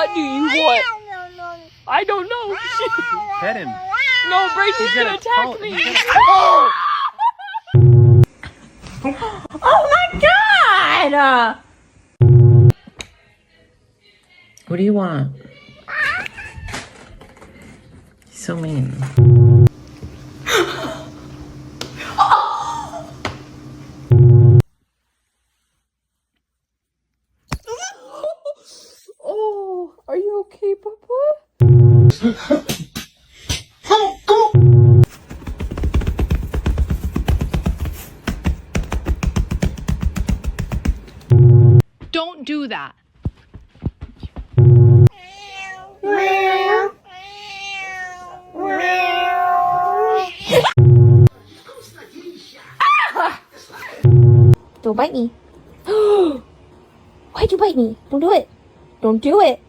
What do you want? I don't know. Pet him. No, Brayden's gonna attack me. Oh my god! What do you want? He's so mean. Oh, are you okay, Papa? Don't do that. Don't bite me. Why'd you bite me? Don't do it. Don't do it.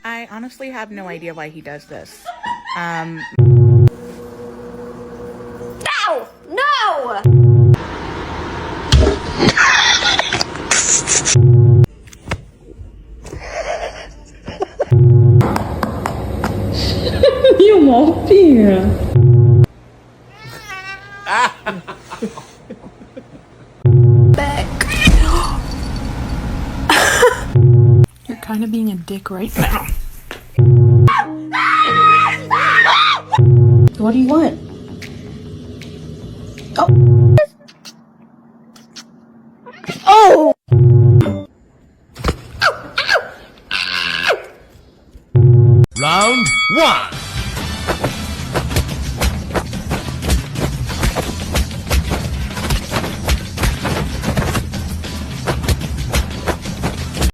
I honestly have no idea why he does this. No! No! You won't be here. You're kind of being a dick right now. What do you want? Oh!